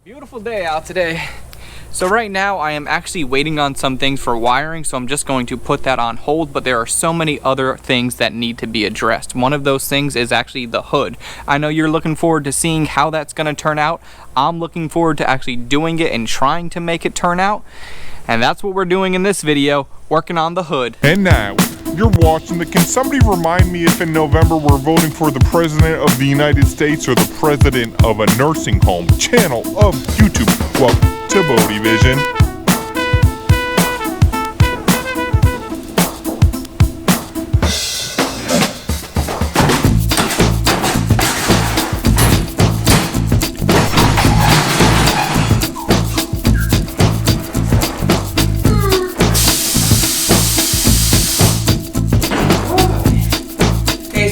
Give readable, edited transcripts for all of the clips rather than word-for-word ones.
Beautiful day out today. So right now I am actually waiting on some things for wiring, so I'm just going to put that on hold, but there are so many other things that need to be addressed. One of those things is actually the hood. I know you're looking forward to seeing how that's going to turn out. I'm looking forward to actually doing it and trying to make it turn out. And that's what we're doing in this video, working on the hood. And now, you're watching the Can Somebody Remind Me If in November We're Voting for the President of the United States or the President of a Nursing Home channel of YouTube. Welcome to Bodie Vision.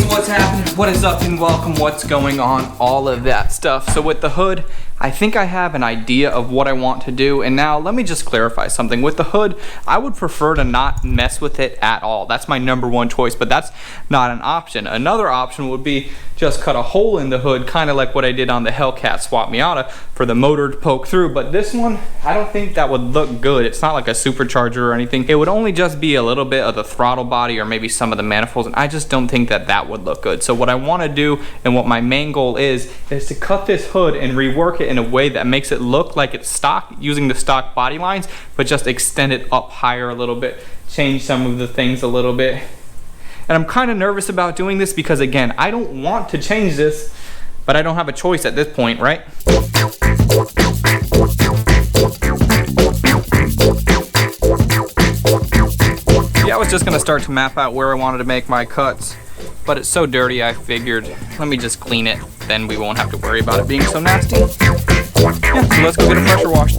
What's happening? What is up and welcome, what's going on, all of that stuff. So with the hood, I think I have an idea of what I want to do, and now let me just clarify something. With the hood, I would prefer to not mess with it at all. That's my number one choice, but that's not an option. Another option would be just cut a hole in the hood, kind of like what I did on the Hellcat Swap Miata for the motor to poke through, but this one, I don't think that would look good. It's not like a supercharger or anything. It would only just be a little bit of the throttle body or maybe some of the manifolds, and I just don't think that that would look good. So what I want to do and what my main goal is to cut this hood and rework it in a way that makes it look like it's stock, using the stock body lines, but just extend it up higher a little bit, change some of the things a little bit. And I'm kind of nervous about doing this because, again, I don't want to change this, but I don't have a choice at this point, right? Yeah, I was just gonna start to map out where I wanted to make my cuts, but it's so dirty I figured, let me just clean it, then we won't have to worry about it being so nasty. Yeah, so let's go get a pressure wash.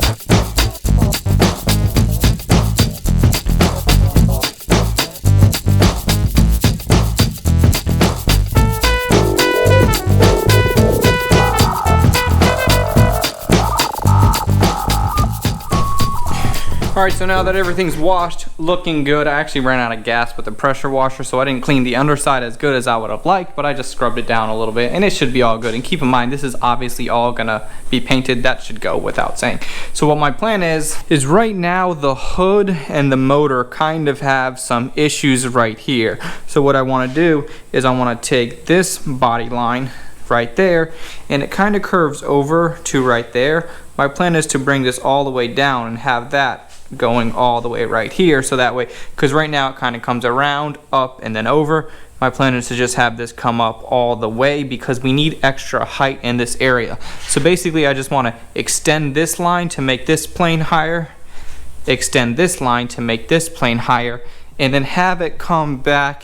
Alright, so now that everything's washed, looking good. I actually ran out of gas with the pressure washer, so I didn't clean the underside as good as I would have liked, but I just scrubbed it down a little bit, and it should be all good. And keep in mind, this is obviously all gonna be painted. That should go without saying. So what my plan is right now the hood and the motor kind of have some issues right here. So what I wanna do is I wanna take this body line right there, and it kind of curves over to right there. My plan is to bring this all the way down and have that going all the way right here, so that way, because right now it kind of comes around, up, and then over. My plan is to just have this come up all the way because we need extra height in this area. So basically I just want to extend this line to make this plane higher, extend this line to make this plane higher, and then have it come back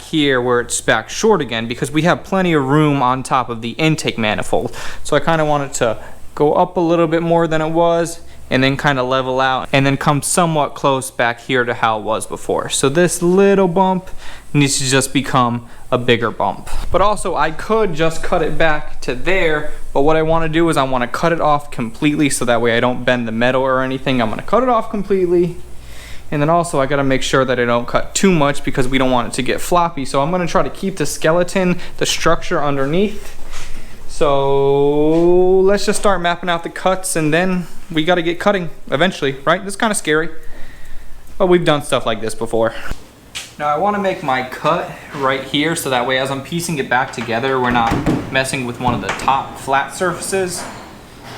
here where it's back short again, because we have plenty of room on top of the intake manifold. So I kind of want it to go up a little bit more than it was, and then kind of level out, and then come somewhat close back here to how it was before. So this little bump needs to just become a bigger bump. But also I could just cut it back to there, but what I want to do is I want to cut it off completely so that way I don't bend the metal or anything. I'm going to cut it off completely, and then also I got to make sure that I don't cut too much because we don't want it to get floppy. So I'm going to try to keep the skeleton, the structure underneath. So let's just start mapping out the cuts, and then we got to get cutting eventually, right? This is kind of scary, but we've done stuff like this before. Now I want to make my cut right here so that way as I'm piecing it back together, we're not messing with one of the top flat surfaces.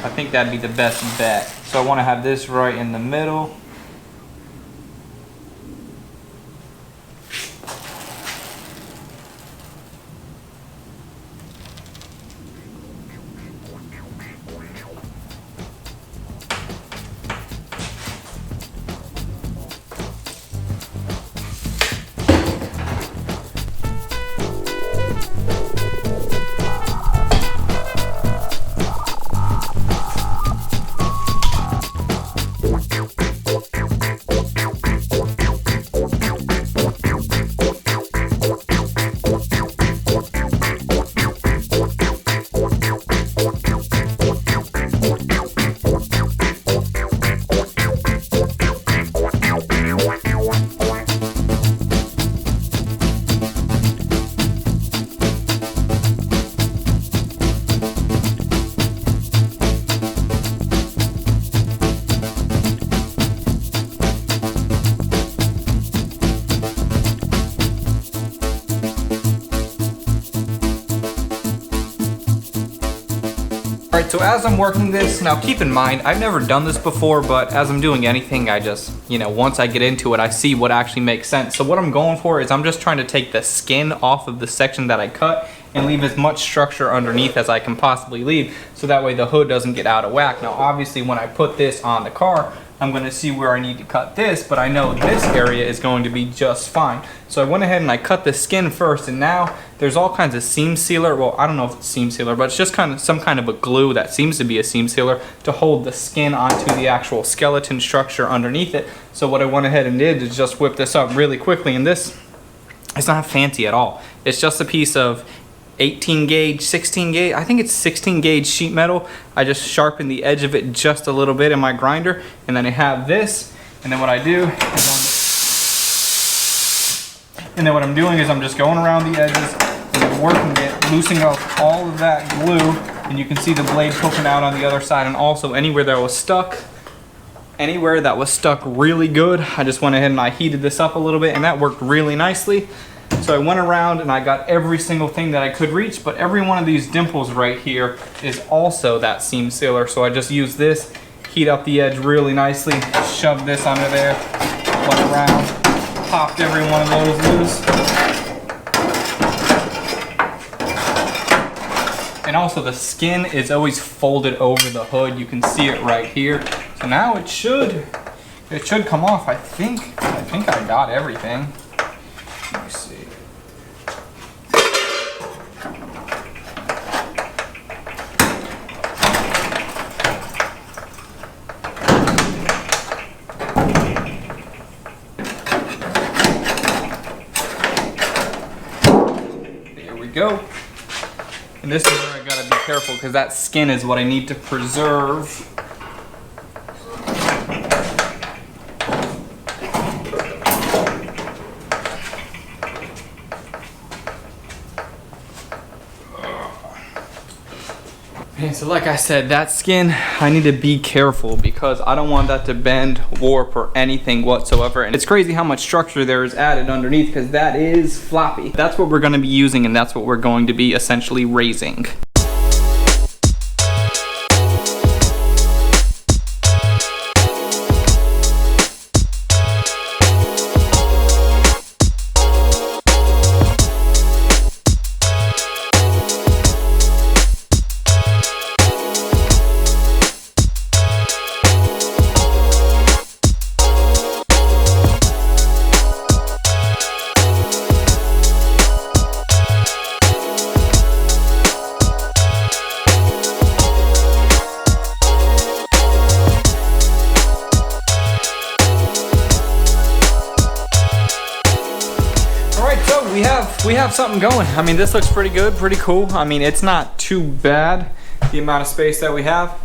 I think that'd be the best bet. So I want to have this right in the middle. Alright, so as I'm working this, now keep in mind, I've never done this before, but as I'm doing anything, I just, once I get into it, I see what actually makes sense. So what I'm going for is I'm just trying to take the skin off of the section that I cut and leave as much structure underneath as I can possibly leave, so that way the hood doesn't get out of whack. Now obviously when I put this on the car, I'm going to see where I need to cut this, but I know this area is going to be just fine. So I went ahead and I cut the skin first, and now there's all kinds of seam sealer. Well, I don't know if it's seam sealer, but it's just kind of some kind of a glue that seems to be a seam sealer to hold the skin onto the actual skeleton structure underneath it. So what I went ahead and did is just whip this up really quickly, and this, it's not fancy at all. It's just a piece of 18 gauge, 16 gauge, I think it's 16 gauge sheet metal. I just sharpen the edge of it just a little bit in my grinder, and then I have this, and then what I do is I'm just going around the edges and working it, loosening up all of that glue, and you can see the blade poking out on the other side, and also anywhere that was stuck really good, I just went ahead and I heated this up a little bit, and that worked really nicely. So I went around and I got every single thing that I could reach, but every one of these dimples right here is also that seam sealer. So I just used this, heat up the edge really nicely, shoved this under there, went around, popped every one of those loose. And also the skin is always folded over the hood. You can see it right here. So now it should come off. I think I got everything. Let me see. There we go. And this is where I gotta be careful, because that skin is what I need to preserve. And so like I said, that skin, I need to be careful because I don't want that to bend, warp, or anything whatsoever. And it's crazy how much structure there is added underneath, because that is floppy. That's what we're going to be using, and that's what we're going to be essentially raising. We have something going. I mean, this looks pretty good, pretty cool. I mean, it's not too bad, the amount of space that we have.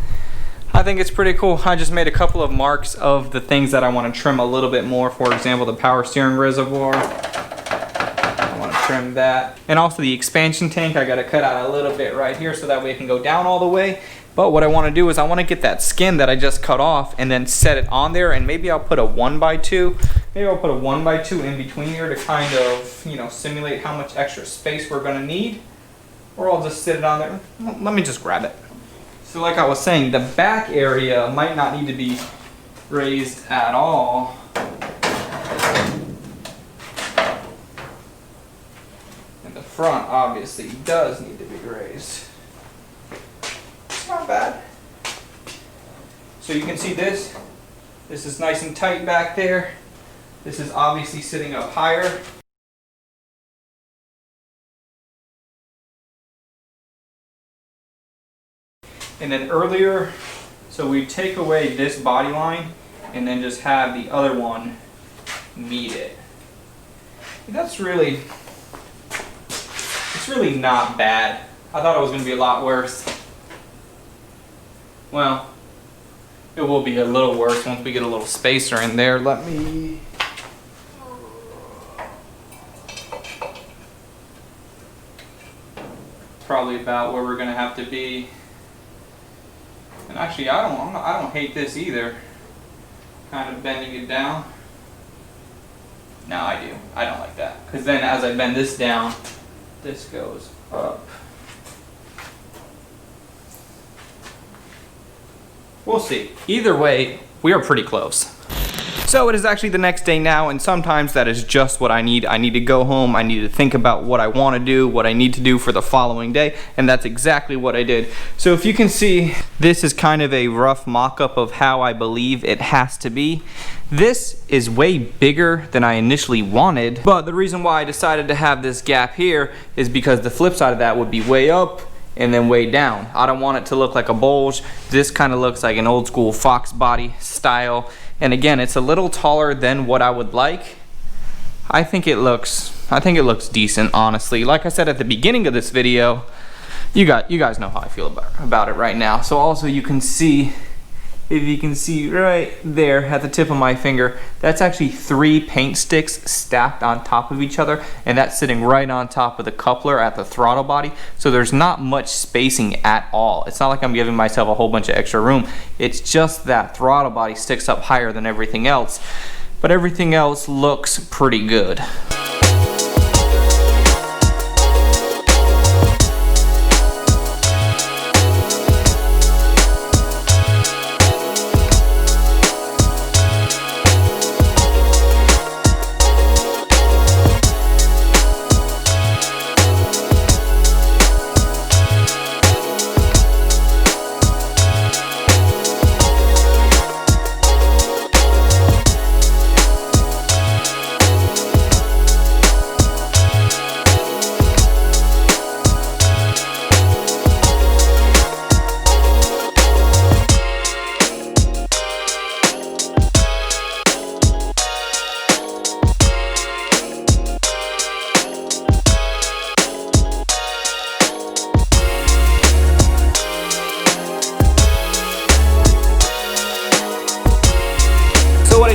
I think it's pretty cool. I just made a couple of marks of the things that I want to trim a little bit more. For example, the power steering reservoir. I want to trim that. And also the expansion tank, I got to cut out a little bit right here so that way it can go down all the way. But what I want to do is I want to get that skin that I just cut off and then set it on there, and maybe I'll put a 1x2. Maybe I'll put a 1x2 in between here to kind of, simulate how much extra space we're going to need. Or I'll just sit it on there. Let me just grab it. So like I was saying, the back area might not need to be raised at all. And the front obviously does need to be raised. It's not bad. So you can see this. This is nice and tight back there. This is obviously sitting up higher. And then earlier, so we take away this body line and then just have the other one meet it. That's really, it's really not bad. I thought it was going to be a lot worse. Well, it will be a little worse once we get a little spacer in there. Let me... Probably about where we're going to have to be. And actually, I don't hate this either. Kind of bending it down. No, I do. I don't like that. Because then as I bend this down, this goes up. we'll see. Either way, we are pretty close. So it is actually the next day now, and sometimes that is just what I need. I need to go home, I need to think about what I want to do, what I need to do for the following day, and that's exactly what I did. So if you can see, this is kind of a rough mock-up of how I believe it has to be. This is way bigger than I initially wanted, but the reason why I decided to have this gap here is because the flip side of that would be way up and then way down. I don't want it to look like a bulge. This kind of looks like an old school fox body style. And again, it's a little taller than what I would like. I think it looks decent, honestly. Like I said at the beginning of this video, you guys know how I feel about it right now. So also you can see, if you can see right there at the tip of my finger, that's actually 3 paint sticks stacked on top of each other, and that's sitting right on top of the coupler at the throttle body. So there's not much spacing at all. It's not like I'm giving myself a whole bunch of extra room. It's just that throttle body sticks up higher than everything else, but everything else looks pretty good.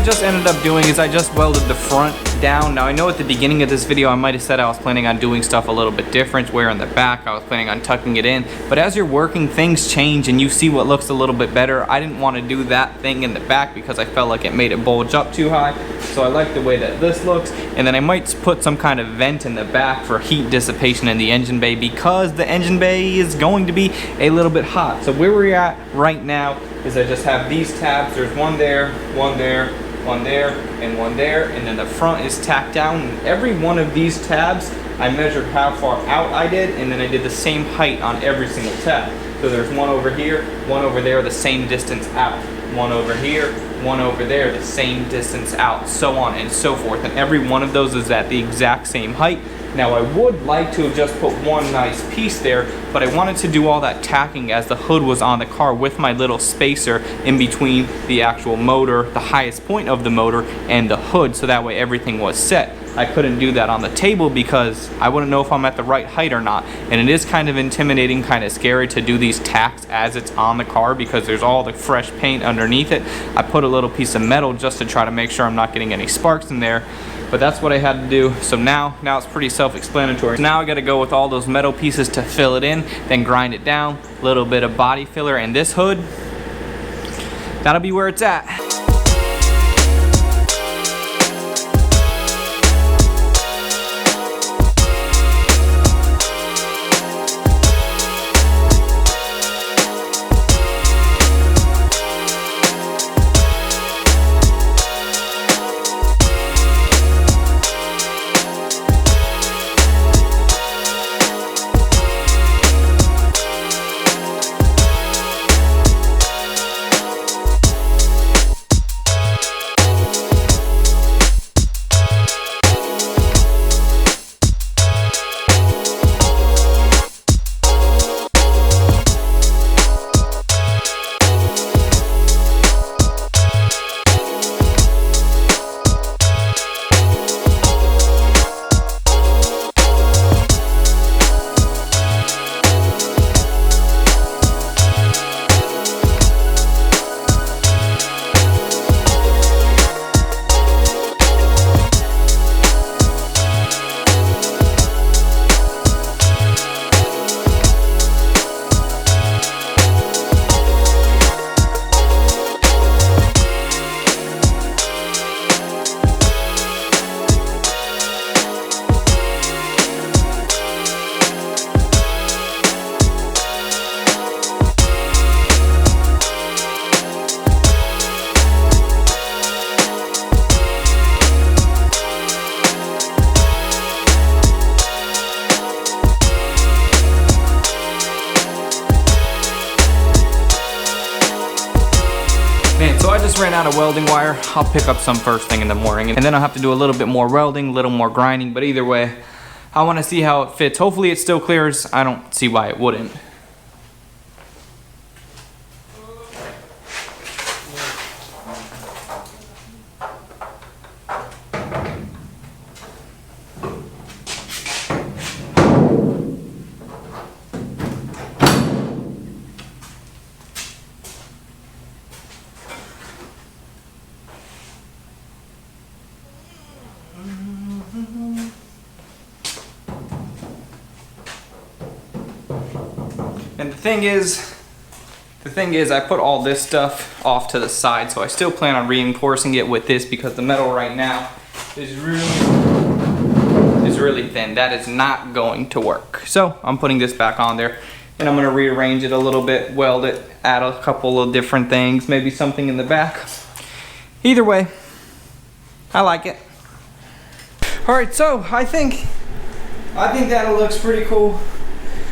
Just ended up doing is I just welded the front down. Now I know at the beginning of this video I might have said I was planning on doing stuff a little bit different, where in the back I was planning on tucking it in, but as you're working, things change and you see what looks a little bit better. I didn't want to do that thing in the back because I felt like it made it bulge up too high, so I like the way that this looks. And then I might put some kind of vent in the back for heat dissipation in the engine bay, because the engine bay is going to be a little bit hot. So where we're at right now is I just have these tabs. There's one there, one there, one there, and one there, and then the front is tacked down. And every one of these tabs, I measured how far out I did, and then I did the same height on every single tab. So there's one over here, one over there, the same distance out. One over here, one over there, the same distance out, so on and so forth. And every one of those is at the exact same height. Now I would like to have just put one nice piece there, but I wanted to do all that tacking as the hood was on the car with my little spacer in between the actual motor, the highest point of the motor, and the hood, so that way everything was set. I couldn't do that on the table because I wouldn't know if I'm at the right height or not. And it is kind of intimidating, kind of scary to do these tacks as it's on the car because there's all the fresh paint underneath it. I put a little piece of metal just to try to make sure I'm not getting any sparks in there. But that's what I had to do. So now it's pretty self-explanatory. Now I got to go with all those metal pieces to fill it in, then grind it down, a little bit of body filler, and this hood, that'll be where it's at. Man, so I just ran out of welding wire. I'll pick up some first thing in the morning, and then I'll have to do a little bit more welding, a little more grinding, but either way, I want to see how it fits. Hopefully it still clears. I don't see why it wouldn't. And the thing is, I put all this stuff off to the side, so I still plan on reinforcing it with this because the metal right now is really thin. That is not going to work. So I'm putting this back on there, and I'm gonna rearrange it a little bit, weld it, add a couple of different things, maybe something in the back. Either way, I like it. All right, so I think that looks pretty cool.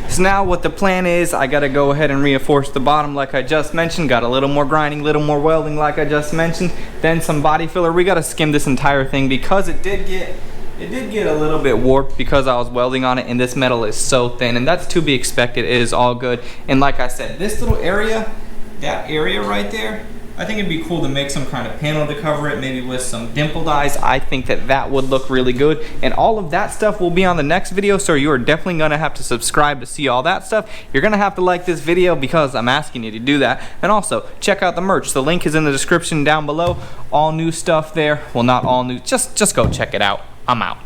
So now what the plan is, I gotta go ahead and reinforce the bottom like I just mentioned. Got a little more grinding, little more welding like I just mentioned. Then some body filler. We gotta skim this entire thing because it did get a little bit warped because I was welding on it, and this metal is so thin, and that's to be expected. It is all good. And like I said, this little area, that area right there, I think it'd be cool to make some kind of panel to cover it, maybe with some dimpled eyes. I think that would look really good. And all of that stuff will be on the next video, so you are definitely gonna have to subscribe to see all that stuff. You're gonna have to like this video because I'm asking you to do that. And also, check out the merch. The link is in the description down below. All new stuff there. Well, not all new, just go check it out. I'm out.